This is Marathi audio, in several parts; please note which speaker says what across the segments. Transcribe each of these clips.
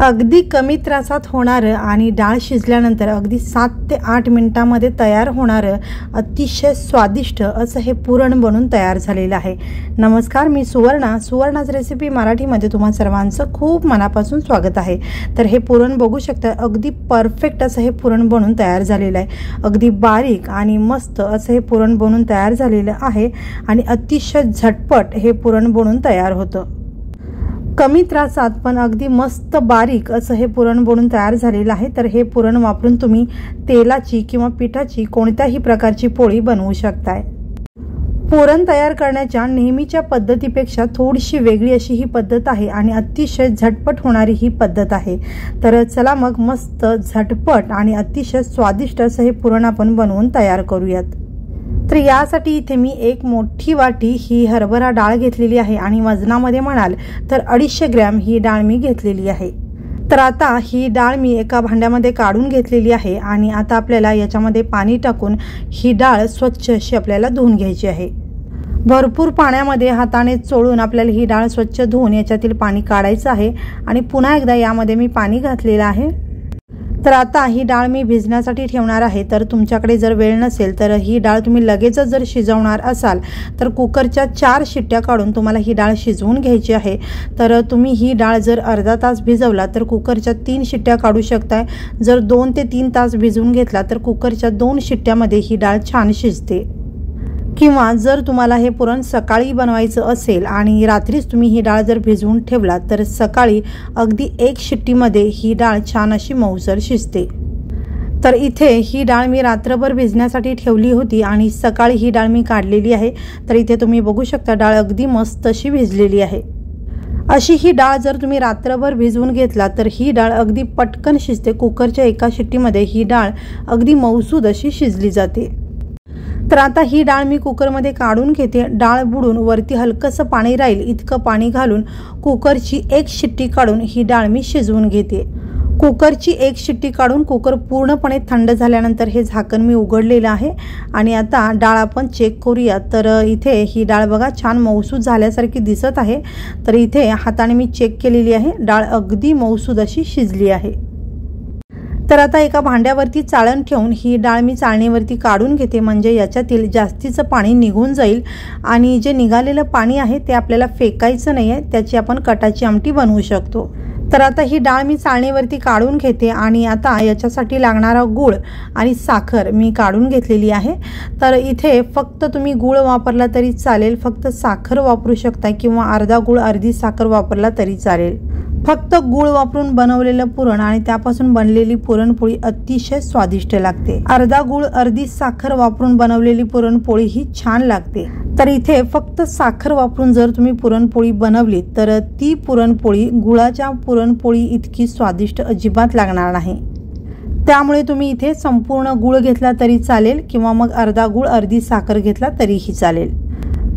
Speaker 1: अगदी कमी त्रासात होणारं आणि डाळ शिजल्यानंतर अगदी 7 ते 8 मिनिटांमध्ये तयार होणारं अतिशय स्वादिष्ट असं हे पुरण बनून तयार झालेलं आहे। नमस्कार, मी सुवर्णाच रेसिपी मराठीमध्ये तुम्हा सर्वांचं खूप मनापासून स्वागत आहे। तर हे पुरण बघू शकता, अगदी परफेक्ट असं हे पुरण बनून तयार झालेलं आहे। अगदी बारीक आणि मस्त असं हे पुरण बनून तयार झालेलं आहे आणि अतिशय झटपट हे पुरण बनून तयार होतं। कमी त्रासात पण अगदी मस्त बारीक असं हे पुरण बनून तयार झालेलं आहे। तर हे पुरण वापरून तुम्ही तेलाची किंवा पिठाची कोणत्याही प्रकारची पोळी बनवू शकताय। पुरण तयार करण्याच्या नेहमीच्या पद्धतीपेक्षा थोडीशी वेगळी अशी ही पद्धत आहे आणि अतिशय झटपट होणारी ही पद्धत आहे। तर चला मग मस्त झटपट आणि अतिशय स्वादिष्ट असं हे पुरण आपण बनवून तयार करूयात। तर यासाठी इथे मी एक मोठी वाटी ही हरभरा डाळ घेतलेली आहे आणि वजनामध्ये म्हणाल तर 250 ग्रॅम ही डाळ मी घेतलेली आहे। तर आता ही डाळ मी एका भांड्यामध्ये काढून घेतलेली आहे आणि आता आपल्याला याच्यामध्ये पाणी टाकून ही डाळ स्वच्छ अशी आपल्याला धुवून घ्यायची आहे। भरपूर पाण्यामध्ये हाताने चोळून आपल्याला ही डाळ स्वच्छ धुवून याच्यातील पाणी काढायचं आहे आणि पुन्हा एकदा यामध्ये मी पाणी घातलेलं आहे। तर आता ही डाळ मी भिजण्यासाठी ठेवणार आहे। तर तुमच्याकडे जर वेळ नसेल तर ही डाळ तुम्ही लगेचच जर शिजवणार असाल तर कुकरच्या 4 शिट्ट्या काढून तुम्हाला ही डाळ शिजवून घ्यायची आहे। तर तुम्ही ही डाळ जर अर्धा तास भिजवला तर कुकरच्या 3 शिट्ट्या काढू शकताय। जर 2 ते 3 तास भिजवून घेतला तर कुकरच्या 2 शिट्ट्यामध्ये ही डाळ छान शिजते। किंवा जर तुम्हाला हे पुरण सकाळी बनवायचं असेल आणि रात्रीच तुम्ही ही डाळ जर भिजवून ठेवला तर सकाळी अगदी 1 शिट्टीमध्ये ही डाळ छान अशी मऊसर शिजते। तर इथे ही डाळ मी रात्रभर भिजण्यासाठी ठेवली होती आणि सकाळी ही डाळ मी काढलेली आहे। तर इथे तुम्ही बघू शकता डाळ अगदी मस्त अशी भिजलेली आहे। अशी ही डाळ जर तुम्ही रात्रभर भिजवून घेतला तर ही डाळ अगदी पटकन शिजते। कुकरच्या 1 शिट्टीमध्ये ही डाळ अगदी मऊसूद अशी शिजली जाते। तर आता ही डाळ मी कुकरमध्ये काढून घेते। डाळ बुडून वरती हलकसं पाणी राहील इतकं पाणी घालून कुकरची 1 शिट्टी काढून ही डाळ मी शिजवून घेते। कुकरची 1 शिट्टी काढून कुकर पूर्णपणे थंड झाल्यानंतर हे झाकण मी उघडलेलं आहे आणि आता डाळ आपण चेक करूया। तर इथे ही डाळ बघा छान मऊसूद झाल्यासारखी दिसत आहे। तर इथे हाताने मी चेक केलेली आहे, डाळ अगदी मऊसूद अशी शिजली आहे। तर आता एका भांड्यावरती चाळण ठेवून ही डाळ मी चाळणीवरती काढून घेते, म्हणजे याच्यातील जास्तीचं पाणी निघून जाईल आणि जे निघालेलं पाणी आहे ते आपल्याला फेकायचं नाही आहे, त्याची आपण कटाची आमटी बनवू शकतो। तर आता ही डाळ मी चाळणीवरती काढून घेते आणि आता याच्यासाठी लागणारा गूळ आणि साखर मी काढून घेतलेली आहे। तर इथे फक्त तुम्ही गूळ वापरला तरी चालेल, फक्त साखर वापरू शकता किंवा अर्धा गूळ अर्धी साखर वापरला तरी चालेल। फक्त गूळ वापरून बनवलेलं पुरण आणि त्यापासून बनलेली पुरणपोळी अतिशय स्वादिष्ट लागते। अर्धा गूळ अर्धी साखर वापरून बनवलेली पुरणपोळी ही छान लागते। तर इथे फक्त साखर वापरून जर तुम्ही पुरणपोळी बनवली तर ती पुरणपोळी गुळाच्या पुरणपोळी इतकी स्वादिष्ट अजिबात लागणार नाही। त्यामुळे तुम्ही इथे संपूर्ण गूळ घेतला तरी चालेल किंवा मग अर्धा गूळ अर्धी साखर घेतला तरीही चालेल।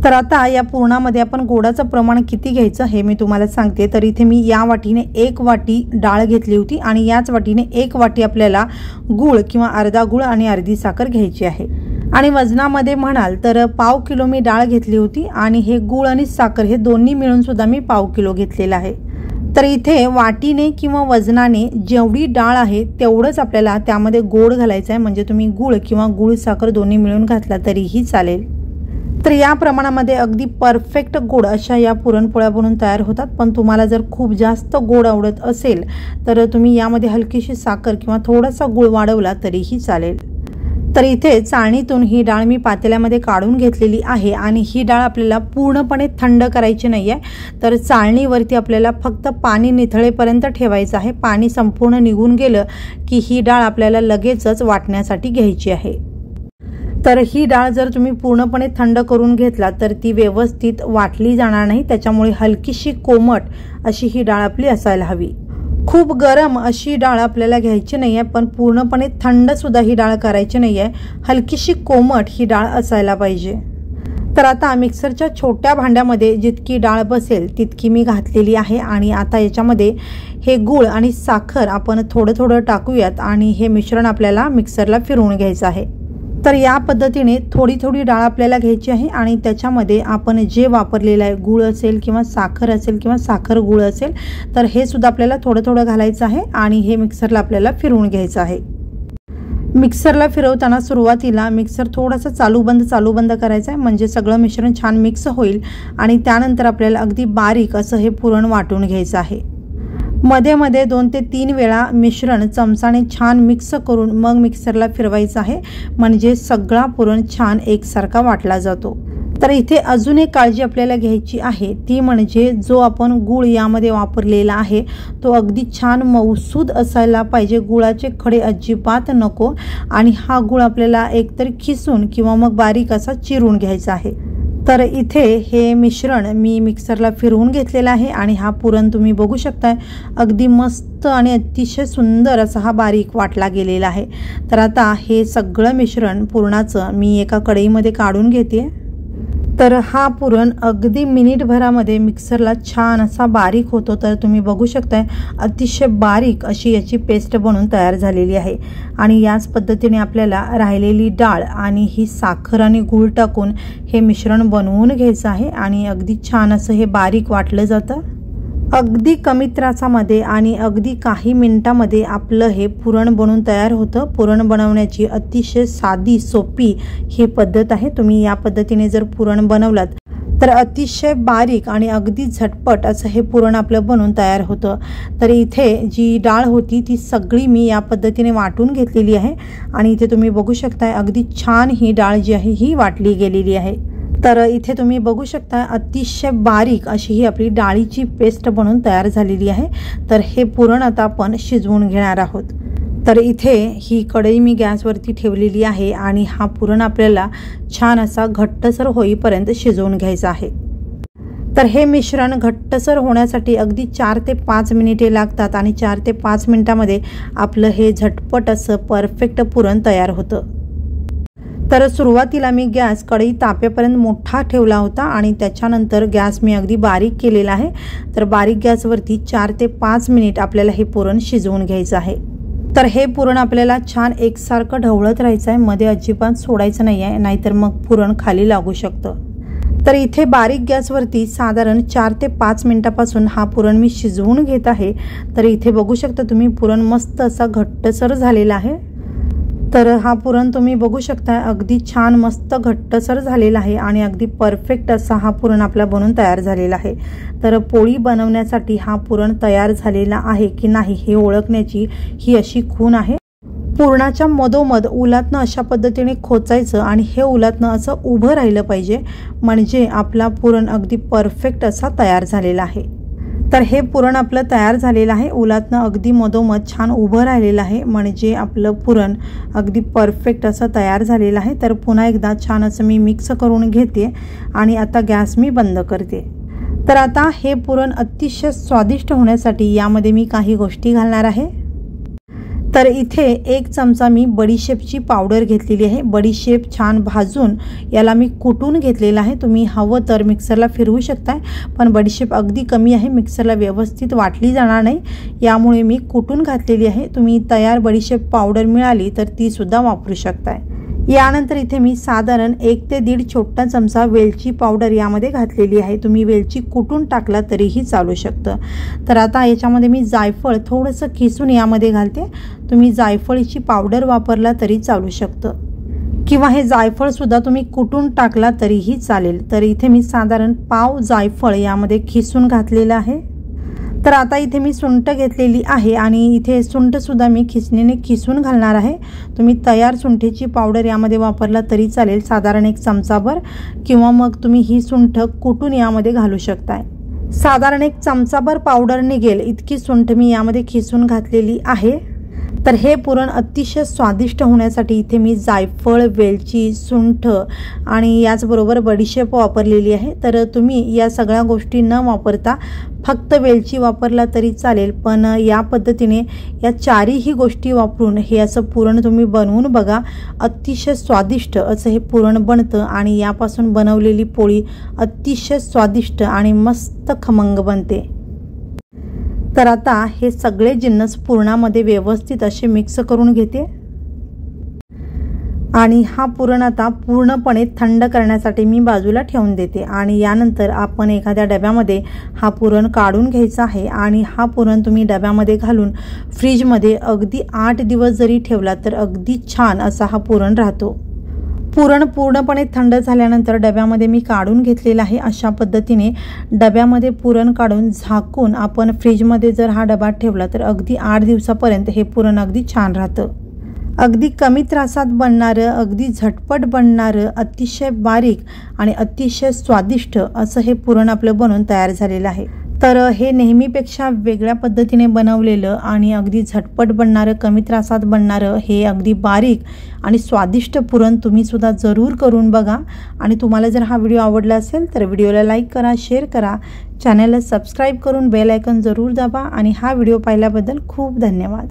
Speaker 1: तर आता या पुरणामध्ये आपण गोडाचं प्रमाण किती घ्यायचं हे मी तुम्हाला सांगते। तर इथे मी या वाटीने 1 वाटी डाळ घेतली होती आणि याच वाटीने 1 वाटी आपल्याला गूळ किंवा अर्धा गूळ आणि अर्धी साखर घ्यायची आहे। आणि वजनामध्ये म्हणाल तर पाव किलो मी डाळ घेतली होती आणि हे गूळ आणि साखर हे दोन्ही मिळून सुद्धा मी पाव किलो घेतलेलं आहे। तर इथे वाटीने किंवा वजनाने जेवढी डाळ आहे तेवढंच आपल्याला त्यामध्ये गोड घालायचं आहे, म्हणजे तुम्ही गूळ किंवा गूळ साखर दोन्ही मिळून घातला तरीही चालेल। तर या प्रमाणामध्ये अगदी परफेक्ट गोड अशा या पुरणपोळ्या बनवून तयार होतात। पण तुम्हाला जर खूप जास्त गोड आवडत असेल तर तुम्ही यामध्ये हलकीशी साखर किंवा थोडासा गूळ वाढवला तरीही चालेल। तर इथे चाळणीतून ही डाळ मी पातेल्यामध्ये काढून घेतलेली आहे आणि ही डाळ आपल्याला पूर्णपणे थंड करायची नाही आहे। तर चाळणीवरती आपल्याला फक्त पाणी निथळेपर्यंत ठेवायचं आहे। पाणी संपूर्ण निघून गेलं की ही डाळ आपल्याला लगेचच वाटण्यासाठी घ्यायची आहे। तर ही डाळ जर तुम्ही पूर्णपणे थंड करून घेतला तर ती व्यवस्थित वाटली जाणार नाही, त्याच्यामुळे हलकीशी कोमट अशी ही डाळ आपली असायला हवी। खूप गरम अशी डाळ आपल्याला घ्यायची नाही आहे, पण पूर्णपणे थंड सुद्धा ही डाळ करायची नाही आहे, हलकीशी कोमट ही डाळ असायला पाहिजे। तर आता मिक्सरच्या छोट्या भांड्यामध्ये जितकी डाळ बसेल तितकी मी घातलेली आहे आणि आता याच्यामध्ये हे गूळ आणि साखर आपण थोडं थोडं टाकूयात आणि हे मिश्रण आपल्याला मिक्सरला फिरवून घ्यायचं आहे। तर या पद्धतीने थोडी थोडी डाळ आपल्याला घ्यायची आहे आणि त्याच्यामध्ये आपण जे वापरलेलं आहे गूळ असेल किंवा साखर असेल किंवा साखर गूळ असेल तर हे सुद्धा आपल्याला थोडं थोडं घालायचं आहे आणि हे मिक्सरला आपल्याला फिरवून घ्यायचं आहे। मिक्सरला फिरवताना सुरुवातीला मिक्सर थोडासा चालू बंद करायचा आहे म्हणजे सगळं मिश्रण छान मिक्स होईल आणि त्यानंतर आपल्याला अगदी बारीक असं हे पुरण वाटून घ्यायचं आहे। मध्ये मध्ये 2 ते 3 वेळा मिश्रण चमचाने छान मिक्स करून मग मिक्सरला फिरवायचं आहे म्हणजे सगळा पुरण छान एकसारखा वाटला जातो। तर इथे अजून एक काळजी आपल्याला घ्यायची आहे ती म्हणजे जो आपण गूळ यामध्ये वापरलेला आहे तो अगदी छान मऊसूद असायला पाहिजे, गुळाचे खडे अजिबात नको आणि हा गूळ आपल्याला एकतर खिसून किंवा मग बारीक असा चिरून घ्यायचा आहे। तर इथे हे मिश्रण मी मिक्सरला फिरवून घेतलेलं आहे आणि हा पुरण तुम्ही बघू शकताय अगदी मस्त आणि अतिशय सुंदर असा हा बारीक वाटला गेलेला आहे। तर आता हे सगळं मिश्रण पुरणाचं मी एका कढईमध्ये काढून घेते। तर हा पुरण अगदी मिनिटभरामध्ये मिक्सरला छान असा बारीक होतो। तर तुम्ही बघू शकताय अतिशय बारीक अशी याची पेस्ट बनून तयार झालेली आहे आणि याच पद्धतीने आपल्याला राहिलेली डाळ आणि ही साखर आणि गूळ टाकून हे मिश्रण बनवून घ्यायचं आहे आणि अगदी छान असं हे बारीक वाटलं जातं। अगदी कमी त्रासामध्ये आणि अगदी काही मिनिटांमध्ये आपलं हे पुरण बनवून तयार होतं। पुरण बनवण्याची अतिशय साधी सोपी ही पद्धत आहे। तुम्ही या पद्धतीने जर पुरण बनवलात तर अतिशय बारीक आणि अगदी झटपट असं हे पुरण आपलं बनवून तयार होतं। तर इथे जी डाळ होती ती सगळी मी या पद्धतीने वाटून घेतलेली आहे आणि इथे तुम्ही बघू शकताय अगदी छान ही डाळ जी आहे ही वाटली गेलेली आहे। तर इथे तुम्ही बघू शकता अतिशय बारीक अशी ही आपली डाळीची पेस्ट बनवून तयार झालेली आहे। तर हे पुरण आता आपण शिजवून घेणार आहोत। तर इथे ही कढई मी गॅसवरती ठेवलेली आहे आणि हा पुरण आपल्याला छान असा घट्टसर होईपर्यंत शिजवून घ्यायचा आहे। तर हे मिश्रण घट्टसर होण्यासाठी अगदी 4 ते 5 मिनिटे लागतात आणि 4 ते 5 मिनिटांमध्ये आपलं हे झटपट असं परफेक्ट पुरण तयार होतं। तर सुरुवातीला मी गॅस कढई तापेपर्यंत मोठा ठेवला होता आणि त्याच्यानंतर गॅस मी अगदी बारीक केलेला आहे। तर बारीक गॅसवरती 4 ते 5 मिनिट आपल्याला हे पुरण शिजवून घ्यायचं आहे। तर हे पुरण आपल्याला छान एकसारखं ढवळत राहायचं आहे, मध्ये अजिबात सोडायचं नाही आहे नाहीतर मग पुरण खाली लागू शकतं। तर इथे बारीक गॅसवरती साधारण 4 ते 5 मिनिटापासून हा पुरण मी शिजवून घेत आहे। तर इथे बघू शकता तुम्ही पुरण मस्त असा घट्टसर झालेला आहे। तर हा पुरण तुम्ही बघू शकता अगदी छान मस्त घट्टसर झालेला आहे आणि अगदी परफेक्ट असा हा पुरण आपला बनून तयार झालेला आहे। तर पोळी बनवण्यासाठी हा पुरण तयार झालेला आहे की नाही हे ओळखण्याची ही अशी खूण आहे। पुरणाच्या मधोमध उलातनं अशा पद्धतीने खोचायचं आणि हे उलातनं असं उभं राहिलं पाहिजे म्हणजे आपला पुरण अगदी परफेक्ट असा तयार झालेला आहे। तर हे पुरण आपलं तयार झालेलं आहे, उलातनं अगदी मधोमध छान उभं राहिलेलं आहे म्हणजे आपलं पुरण अगदी परफेक्ट असं तयार झालेलं आहे। तर पुन्हा एकदा छान असं मी मिक्स करून घेते आणि आता गॅस मी बंद करते। तर आता हे पुरण अतिशय स्वादिष्ट होण्यासाठी यामध्ये मी काही गोष्टी घालणार आहे। तर इथे 1 चमचा मी बडीशेपची पावडर घेतलेली आहे। बडीशेप छान भाजून याला मी कुटून घेतलेला आहे। तुम्ही हवं तर मिक्सरला फिरवू शकताय पण बडीशेप अगदी कमी आहे, मिक्सरला व्यवस्थित वाटली जाणार नाही, यामुळे मी कुटून घातलेली आहे। तुम्ही तयार बडीशेप पावडर मिळाली तर ती सुद्धा वापरू शकताय। यानंतर इथे मी साधारण 1 ते 1.5 छोटा चमचा वेलची पावडर यामध्ये घातलेली आहे। तुम्ही वेलची कुटून टाकला तरीही चालू शकतं। तर आता याच्यामध्ये मी जायफळ थोडंसं खिसून यामध्ये घालते। तुम्ही जायफळीची पावडर वापरला तरी चालू शकतं किंवा हे जायफळ सुद्धा तुम्ही कुटून टाकला तरीही चालेल। तर इथे मी साधारण पाव जायफळ यामध्ये खिसून घातलेलं आहे। तर आता इथे मी सुंठ घेतलेली आहे आणि इथे सुंठ सुद्धा मी खिसणीने खिसून घालणार आहे। तुम्ही तयार सुंठीची पावडर यामध्ये वापरला तरी चालेल, साधारण 1 चमचाभर, किंवा मग तुम्ही ही सुंठ कुटून यामध्ये घालू शकताय। साधारण 1 चमचाभर पावडर निघेल इतकी सुंठ मी यामध्ये खिसून घातलेली आहे। तर हे पुरण अतिशय स्वादिष्ट होण्यासाठी इथे मी जायफळ, वेलची, सुंठ आणि याचबरोबर बडीशेप वापरलेली आहे। तर तुम्ही या सगळ्या गोष्टी न वापरता फक्त वेलची वापरला तरी चालेल, पण या पद्धतीने या 4ही गोष्टी वापरून हे असं पुरण तुम्ही बनवून बघा। अतिशय स्वादिष्ट असं हे पुरण बनतं आणि यापासून बनवलेली पोळी अतिशय स्वादिष्ट आणि मस्त खमंग बनते। तर आता हे सगळे जिन्नस पुरणामध्ये व्यवस्थित असे मिक्स करून घेते आणि हा पुरण आता पूर्णपणे थंड करण्यासाठी मी बाजूला ठेवून देते आणि यानंतर आपण एखाद्या डब्यामध्ये हा पुरण काढून घ्यायचा आहे आणि हा पुरण तुम्ही डब्यामध्ये घालून फ्रीजमध्ये अगदी 8 दिवस जरी ठेवला तर अगदी छान असा हा पुरण राहतो। पुरण पूर्णपणे थंड झाल्यानंतर डब्यामध्ये मी काढून घेतलेला आहे। अशा पद्धतीने डब्यामध्ये पुरण काढून झाकून आपण फ्रीजमध्ये जर हा डबा ठेवला तर अगदी 8 दिवसापर्यंत हे पुरण अगदी छान राहतं। अगदी कमी त्रासात बनणारं, अगदी झटपट बनणारं, अतिशय बारीक आणि अतिशय स्वादिष्ट असं हे पुरण आपलं बनून तयार झालेलं आहे। तर हे नेहमीपेक्षा वेगळ्या पद्धतीने बनवलेलं आणि अगदी झटपट बनणारं, कमी त्रासात बनणारं हे अगदी बारीक आणि स्वादिष्ट पुरण तुम्ही सुद्धा जरूर करून बघा। आणि तुम्हाला जर हा व्हिडिओ आवडला असेल तर व्हिडिओला लाईक करा, शेअर करा, चॅनलला सबस्क्राईब करून बेल आयकॉन जरूर दाबा आणि हा व्हिडिओ पाहिल्याबद्दल खूप धन्यवाद।